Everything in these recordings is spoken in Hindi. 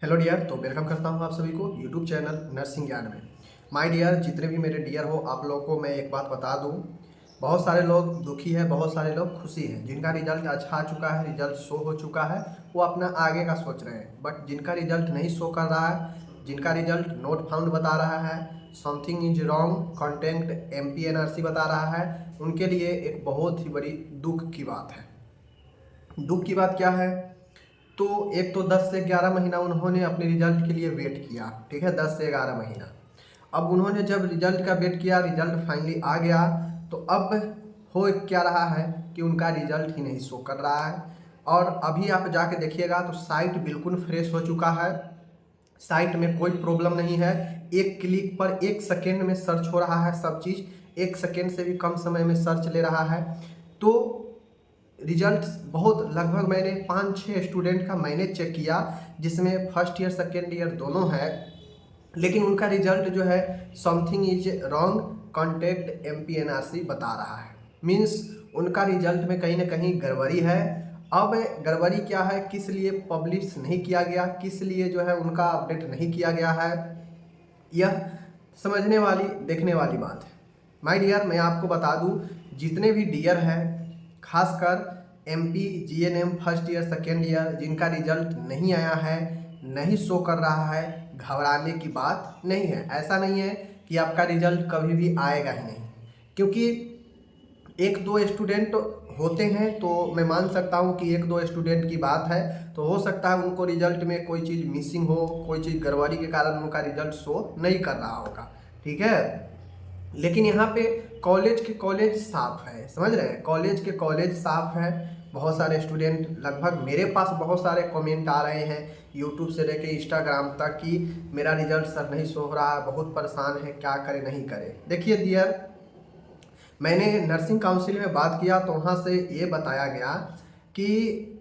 हेलो डियर, तो वेलकम करता हूँ आप सभी को यूट्यूब चैनल नर्सिंग ज्ञान में। माय डियर, जितने भी मेरे डियर हो, आप लोगों को मैं एक बात बता दूँ। बहुत सारे लोग दुखी है, बहुत सारे लोग खुशी हैं। जिनका रिजल्ट अच्छा आ चुका है, रिजल्ट शो हो चुका है, वो अपना आगे का सोच रहे हैं। बट जिनका रिजल्ट नहीं शो कर रहा है, जिनका रिजल्ट नोट फाउंड बता रहा है, something is wrong, content MPNRC बता रहा है, उनके लिए एक बहुत ही बड़ी दुख की बात है। दुख की बात क्या है? तो एक तो 10 से 11 महीना उन्होंने अपने रिजल्ट के लिए वेट किया, ठीक है, 10 से 11 महीना। अब उन्होंने जब रिजल्ट का वेट किया, रिजल्ट फाइनली आ गया, तो अब हो क्या रहा है कि उनका रिजल्ट ही नहीं शो कर रहा है। और अभी आप जाके देखिएगा तो साइट बिल्कुल फ्रेश हो चुका है, साइट में कोई प्रॉब्लम नहीं है। एक क्लिक पर 1 सेकेंड में सर्च हो रहा है, सब चीज़ 1 सेकेंड से भी कम समय में सर्च ले रहा है। तो रिजल्ट बहुत लगभग मैंने 5-6 स्टूडेंट का मैंने चेक किया, जिसमें फर्स्ट ईयर सेकेंड ईयर दोनों है, लेकिन उनका रिजल्ट जो है something is wrong, contact MPNRC बता रहा है। मीन्स उनका रिजल्ट में कहीं ना कहीं गड़बड़ी है। अब गड़बड़ी क्या है, किस लिए पब्लिश नहीं किया गया, किस लिए जो है उनका अपडेट नहीं किया गया है, यह समझने वाली देखने वाली बात है। माय डियर, मैं आपको बता दूं, जितने भी डियर हैं, खासकर MP GNM first year second year, जिनका रिजल्ट नहीं आया है, नहीं शो कर रहा है, घबराने की बात नहीं है। ऐसा नहीं है कि आपका रिजल्ट कभी भी आएगा ही नहीं, क्योंकि एक दो स्टूडेंट होते हैं तो मैं मान सकता हूँ कि एक दो स्टूडेंट की बात है, तो हो सकता है उनको रिजल्ट में कोई चीज़ मिसिंग हो, कोई चीज़ गड़बड़ी के कारण उनका रिजल्ट शो नहीं कर रहा होगा, ठीक है। लेकिन यहाँ पे कॉलेज के कॉलेज साफ है, समझ रहे हैं, कॉलेज के कॉलेज साफ है। बहुत सारे स्टूडेंट, लगभग मेरे पास बहुत सारे कमेंट आ रहे हैं यूट्यूब से लेके इंस्टाग्राम तक कि मेरा रिजल्ट सर नहीं शो हो रहा है, बहुत परेशान है, क्या करें नहीं करें। देखिए डियर, मैंने नर्सिंग काउंसिल में बात किया तो वहाँ से ये बताया गया कि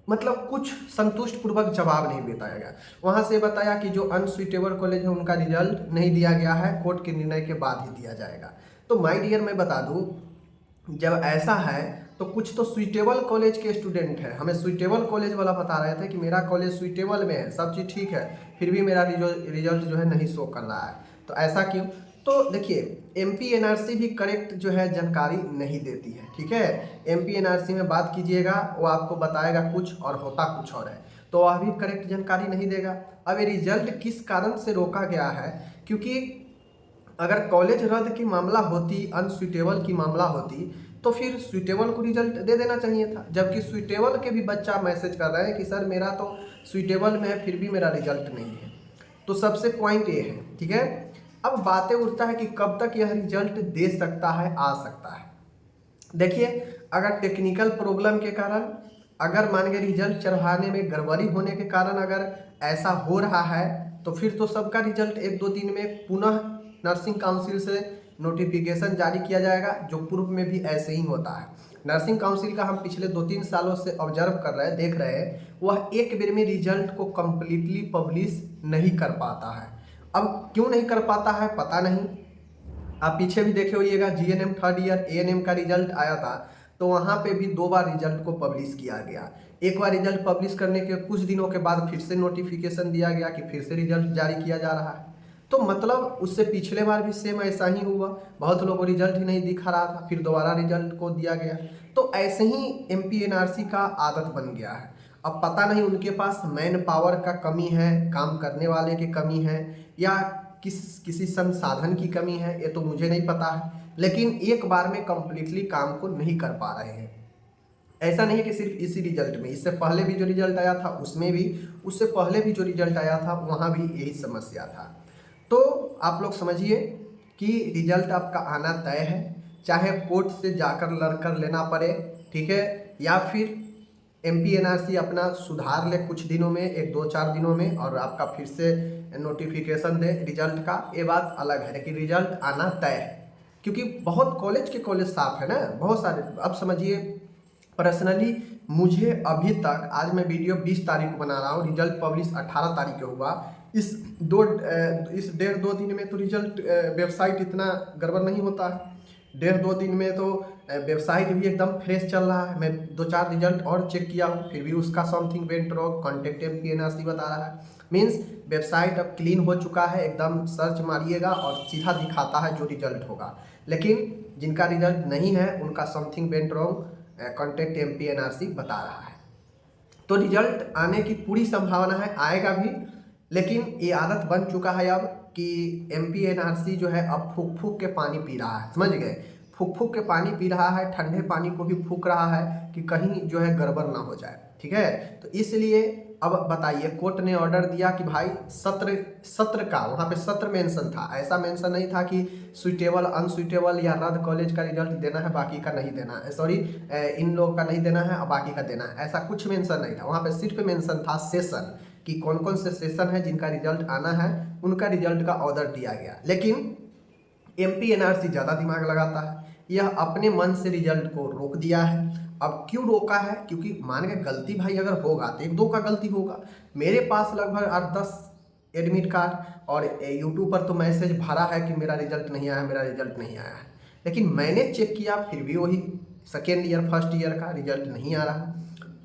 मतलब कुछ संतुष्ट पूर्वक जवाब नहीं बताया गया। वहाँ से बताया कि जो अनसुइटेबल कॉलेज है उनका रिजल्ट नहीं दिया गया है, कोर्ट के निर्णय के बाद ही दिया जाएगा। तो माय डियर, मैं बता दूँ, जब ऐसा है तो कुछ तो सुइटेबल कॉलेज के स्टूडेंट हैं, हमें सुइटेबल कॉलेज वाला बता रहे थे कि मेरा कॉलेज सुइटेबल में है, सब चीज़ ठीक है, फिर भी मेरा रिजल्ट जो है नहीं शो कर रहा है। तो ऐसा क्यों? तो देखिए, MPNRC भी करेक्ट जो है जानकारी नहीं देती है, ठीक है। MPNRC में बात कीजिएगा, वो आपको बताएगा कुछ और होता कुछ और है, तो वह भी करेक्ट जानकारी नहीं देगा। अब ये रिजल्ट किस कारण से रोका गया है? क्योंकि अगर कॉलेज रद्द की मामला होती, अनसुइटेबल की मामला होती, तो फिर सुइटेबल को रिजल्ट दे देना चाहिए था। जबकि सुइटेबल के भी बच्चा मैसेज कर रहे हैं कि सर मेरा तो सुइटेबल में है, फिर भी मेरा रिजल्ट नहीं है। तो सबसे पॉइंट ये है, ठीक है। अब बातें उठता है कि कब तक यह रिजल्ट दे सकता है, आ सकता है। देखिए, अगर टेक्निकल प्रॉब्लम के कारण, अगर मान के रिजल्ट चढ़ाने में गड़बड़ी होने के कारण अगर ऐसा हो रहा है, तो फिर तो सबका रिजल्ट 1-2 दिन में पुनः नर्सिंग काउंसिल से नोटिफिकेशन जारी किया जाएगा, जो पूर्व में भी ऐसे ही होता है। नर्सिंग काउंसिल का हम पिछले 2-3 सालों से ऑब्जर्व कर रहे हैं, देख रहे हैं, वह एक बार में रिजल्ट को कम्प्लीटली पब्लिश नहीं कर पाता है। अब क्यों नहीं कर पाता है पता नहीं। आप पीछे भी देखे होइएगा, GNM थर्ड ईयर ANM का रिजल्ट आया था, तो वहाँ पे भी 2 बार रिजल्ट को पब्लिश किया गया। एक बार रिजल्ट पब्लिश करने के कुछ दिनों के बाद फिर से नोटिफिकेशन दिया गया कि फिर से रिजल्ट जारी किया जा रहा है। तो मतलब उससे पिछले बार भी सेम ऐसा ही हुआ, बहुत लोगों को रिजल्ट ही नहीं दिखा रहा था, फिर दोबारा रिजल्ट को दिया गया। तो ऐसे ही MPNRC का आदत बन गया है। अब पता नहीं उनके पास मैन पावर का कमी है, काम करने वाले की कमी है, या किसी संसाधन की कमी है, ये तो मुझे नहीं पता है। लेकिन एक बार में कंप्लीटली काम को नहीं कर पा रहे हैं। ऐसा नहीं है कि सिर्फ इसी रिजल्ट में, इससे पहले भी जो रिजल्ट आया था उसमें भी, उससे पहले भी जो रिजल्ट आया था वहाँ भी यही समस्या था। तो आप लोग समझिए कि रिजल्ट आपका आना तय है, चाहे कोर्ट से जाकर लड़कर लेना पड़े, ठीक है, या फिर MPNRC अपना सुधार ले कुछ दिनों में, 1-2-4 दिनों में, और आपका फिर से नोटिफिकेशन दे रिजल्ट का, ये बात अलग है, लेकिन रिजल्ट आना तय है। क्योंकि बहुत कॉलेज के कॉलेज साफ है ना, बहुत सारे। अब समझिए, पर्सनली मुझे अभी तक, आज मैं वीडियो 20 तारीख को बना रहा हूँ, रिजल्ट पब्लिश 18 तारीख को हुआ। इस 1.5-2 दिन में तो रिजल्ट वेबसाइट इतना गड़बड़ नहीं होता है। 1.5-2 दिन में तो वेबसाइट भी एकदम फ्रेश चल रहा है। मैं 2-4 रिजल्ट और चेक किया हूँ, फिर भी उसका something went wrong, contact MPNRC बता रहा है। मीन्स वेबसाइट अब क्लीन हो चुका है, एकदम सर्च मारिएगा और सीधा दिखाता है जो रिजल्ट होगा। लेकिन जिनका रिजल्ट नहीं है उनका something went wrong, contact MPNRC बता रहा है। तो रिजल्ट आने की पूरी संभावना है, आएगा भी। लेकिन ये आदत बन चुका है अब कि MPNRC जो है अब फूक फूक के पानी पी रहा है, समझ गए। फूक फूक के पानी पी रहा है, ठंडे पानी को भी फूक रहा है कि कहीं जो है गड़बड़ ना हो जाए, ठीक है। तो इसलिए अब बताइए, कोर्ट ने ऑर्डर दिया कि भाई सत्र का, वहाँ पे सत्र मेंशन था, ऐसा मेंशन नहीं था कि सुइटेबल अनसुइटेबल या रद्द कॉलेज का रिजल्ट देना है बाकी का नहीं देना है, सॉरी इन लोग का नहीं देना है और बाकी का देना है, ऐसा कुछ मेंशन नहीं था। वहाँ पे सिर्फ मेंशन था सेशन, कि कौन कौन से सेशन है जिनका रिजल्ट आना है, उनका रिजल्ट का ऑर्डर दिया गया। लेकिन MPNRC ज़्यादा दिमाग लगाता है, यह अपने मन से रिजल्ट को रोक दिया है। अब क्यों रोका है? क्योंकि मान के गलती भाई अगर होगा तो 1-2 का गलती होगा। मेरे पास लगभग 8-10 एडमिट कार्ड और यूट्यूब पर तो मैसेज भरा है कि मेरा रिजल्ट नहीं आया, मेरा रिजल्ट नहीं आया है। लेकिन मैंने चेक किया, फिर भी वही सेकेंड ईयर फर्स्ट ईयर का रिजल्ट नहीं आ रहा।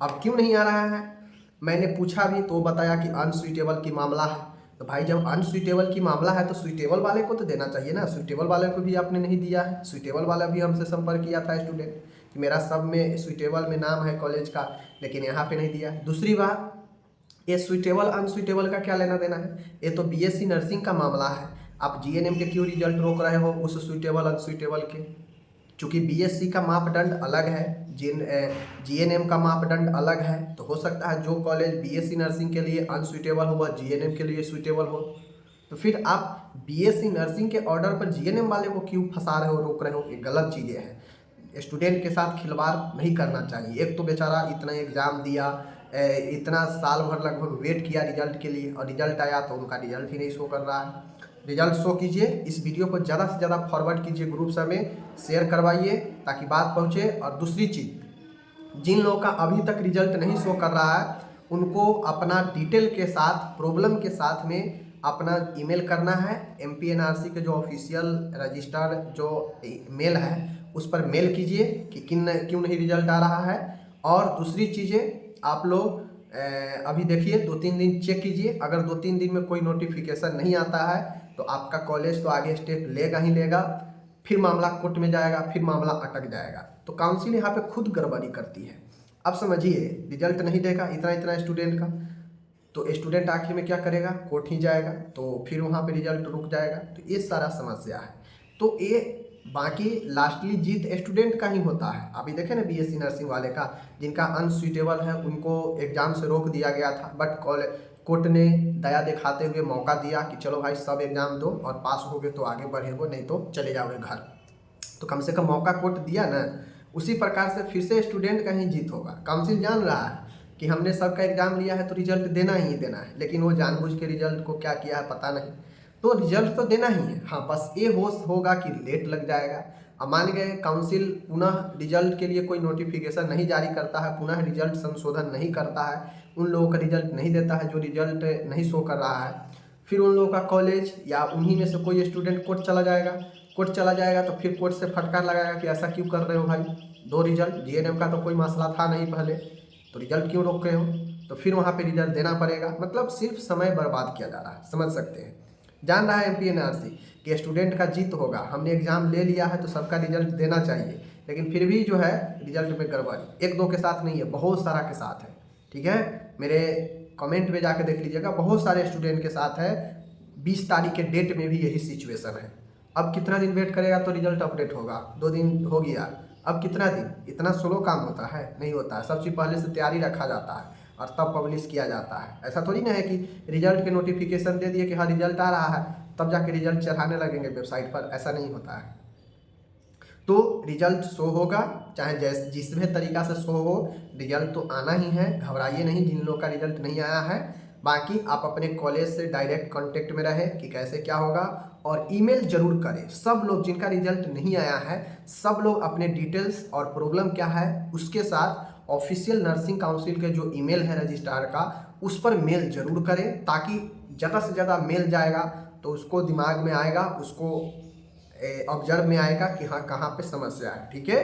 अब क्यों नहीं आ रहा है? मैंने पूछा भी तो बताया कि अनसुइटेबल की मामला है। तो भाई जब अनसुइटेबल की मामला है तो सुइटेबल वाले को तो देना चाहिए ना, सुइटेबल वाले को भी आपने नहीं दिया है। सुइटेबल वाला भी हमसे संपर्क किया था स्टूडेंट कि मेरा सब में सुइटेबल में नाम है कॉलेज का, लेकिन यहाँ पे नहीं दिया। दूसरी बात, ये सुइटेबल अनसुइटेबल का क्या लेना देना है? ये तो BSc नर्सिंग का मामला है। आप GNM के क्यों रिजल्ट रोक रहे हो उस सुइटेबल अनसुइटेबल के? चूँकि BSc का मापदंड अलग है, GNM का मापदंड अलग है, तो हो सकता है जो कॉलेज BSc नर्सिंग के लिए अनसुइटेबल हो वह GNM के लिए सुइटेबल हो। तो फिर आप BSc नर्सिंग के ऑर्डर पर GNM वाले को क्यों फंसा रहे हो, रोक रहे हो? ये गलत चीज़ें हैं। स्टूडेंट के साथ खिलवाड़ नहीं करना चाहिए। एक तो बेचारा इतना एग्ज़ाम दिया, इतना साल भर लगभग वेट किया रिजल्ट के लिए, और रिजल्ट आया तो उनका रिजल्ट ही नहीं शो कर रहा है। रिजल्ट शो कीजिए, इस वीडियो को ज़्यादा से ज़्यादा फॉरवर्ड कीजिए, ग्रुप्स में शेयर करवाइए ताकि बात पहुँचे। और दूसरी चीज़, जिन लोगों का अभी तक रिजल्ट नहीं शो कर रहा है उनको अपना डिटेल के साथ, प्रॉब्लम के साथ में अपना ईमेल करना है। MPNRC के जो ऑफिशियल रजिस्टर्ड जो मेल है उस पर मेल कीजिए कि क्यों नहीं रिजल्ट आ रहा है। और दूसरी चीज़ें आप लोग अभी देखिए, 2-3 दिन चेक कीजिए, अगर 2-3 दिन में कोई नोटिफिकेशन नहीं आता है तो आपका कॉलेज तो आगे स्टेप लेगा ही लेगा, फिर मामला कोर्ट में जाएगा, फिर मामला अटक जाएगा। तो काउंसिल यहाँ पे खुद गड़बड़ी करती है। अब समझिए, रिजल्ट नहीं देगा इतना स्टूडेंट का, तो स्टूडेंट आखिर में क्या करेगा? कोर्ट ही जाएगा, तो फिर वहाँ पे रिजल्ट रुक जाएगा। तो ये सारा समस्या है। तो ये बाकी लास्टली जीत स्टूडेंट का ही होता है। अभी देखें ना BSc नर्सिंग वाले का, जिनका अनसुइटेबल है उनको एग्ज़ाम से रोक दिया गया था, बट कोर्ट ने दया दिखाते हुए मौका दिया कि चलो भाई सब एग्ज़ाम दो और पास हो गए तो आगे बढ़ेगो, नहीं तो चले जाओगे घर। तो कम से कम मौका कोर्ट दिया ना। उसी प्रकार से फिर से स्टूडेंट का ही जीत होगा। काउंसिल जान रहा है कि हमने सबका एग्ज़ाम लिया है तो रिजल्ट देना ही देना है, लेकिन वो जानबूझ के रिजल्ट को क्या किया है पता नहीं। तो रिजल्ट तो देना ही है, हाँ बस ये होगा कि लेट लग जाएगा। अब मान गए काउंसिल पुनः रिजल्ट के लिए कोई नोटिफिकेशन नहीं जारी करता है, पुनः रिजल्ट संशोधन नहीं करता है, उन लोगों का रिजल्ट नहीं देता है जो रिजल्ट नहीं शो कर रहा है, फिर उन लोगों का कॉलेज या उन्हीं में से कोई स्टूडेंट कोर्ट चला जाएगा तो फिर कोर्ट से फटकार लगाएगा कि ऐसा क्यों कर रहे हो भाई, 2 रिजल्ट, GNM का तो कोई मसला था नहीं पहले, तो रिजल्ट क्यों रोक रहे हो? तो फिर वहाँ पे रिजल्ट देना पड़ेगा। मतलब सिर्फ समय बर्बाद किया जा रहा है, समझ सकते हैं। जान रहा है MPNRC कि स्टूडेंट का जीत होगा, हमने एग्ज़ाम ले लिया है तो सबका रिजल्ट देना चाहिए, लेकिन फिर भी जो है रिजल्ट में गड़बड़ी 1-2 के साथ नहीं है, बहुत सारा के साथ है, ठीक है। मेरे कमेंट में जाके देख लीजिएगा, बहुत सारे स्टूडेंट के साथ है। 20 तारीख के डेट में भी यही सिचुएशन है। अब कितना दिन वेट करेगा तो रिजल्ट अपडेट होगा? 2 दिन हो गया, अब कितना दिन? इतना स्लो काम होता है? नहीं होता है। सब चीज़ पहले से तैयारी रखा जाता है और तब पब्लिश किया जाता है। ऐसा थोड़ी ना है कि रिजल्ट के नोटिफिकेशन दे दिए कि हाँ रिजल्ट आ रहा है तब जाके रिजल्ट चढ़ाने लगेंगे वेबसाइट पर, ऐसा नहीं होता है। तो रिजल्ट शो होगा, चाहे जिस भी तरीक़ा से शो हो, रिजल्ट तो आना ही है। घबराइए नहीं जिन लोगों का रिजल्ट नहीं आया है। बाकी आप अपने कॉलेज से डायरेक्ट कांटेक्ट में रहें कि कैसे क्या होगा, और ईमेल जरूर करें। सब लोग जिनका रिजल्ट नहीं आया है, सब लोग अपने डिटेल्स और प्रॉब्लम क्या है उसके साथ ऑफिशियल नर्सिंग काउंसिल के जो ईमेल है रजिस्ट्रार का, उस पर मेल जरूर करें, ताकि ज़्यादा से ज़्यादा मेल जाएगा तो उसको दिमाग में आएगा, उसको ऑब्जर्व में आएगा कि हाँ कहाँ पे समस्या है। ठीक है,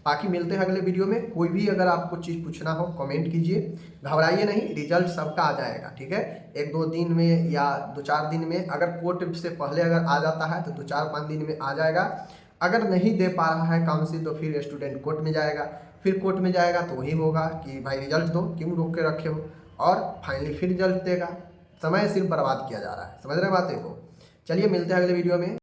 बाकी मिलते हैं अगले वीडियो में। कोई भी अगर आपको चीज़ पूछना हो कमेंट कीजिए, घबराइए नहीं, रिजल्ट सबका आ जाएगा। ठीक है, 1-2 दिन में या 2-4 दिन में, अगर कोर्ट से पहले अगर आ जाता है तो 2-4-5 दिन में आ जाएगा। अगर नहीं दे पा रहा है काउंसिल तो फिर स्टूडेंट कोर्ट में जाएगा, फिर कोर्ट में जाएगा तो वही होगा कि भाई रिजल्ट दो, क्यों रोक के रखे हो, और फाइनली फिर रिजल्ट देगा। समय सिर्फ बर्बाद किया जा रहा है, समझ रहे बातें को। चलिए मिलते हैं अगले वीडियो में।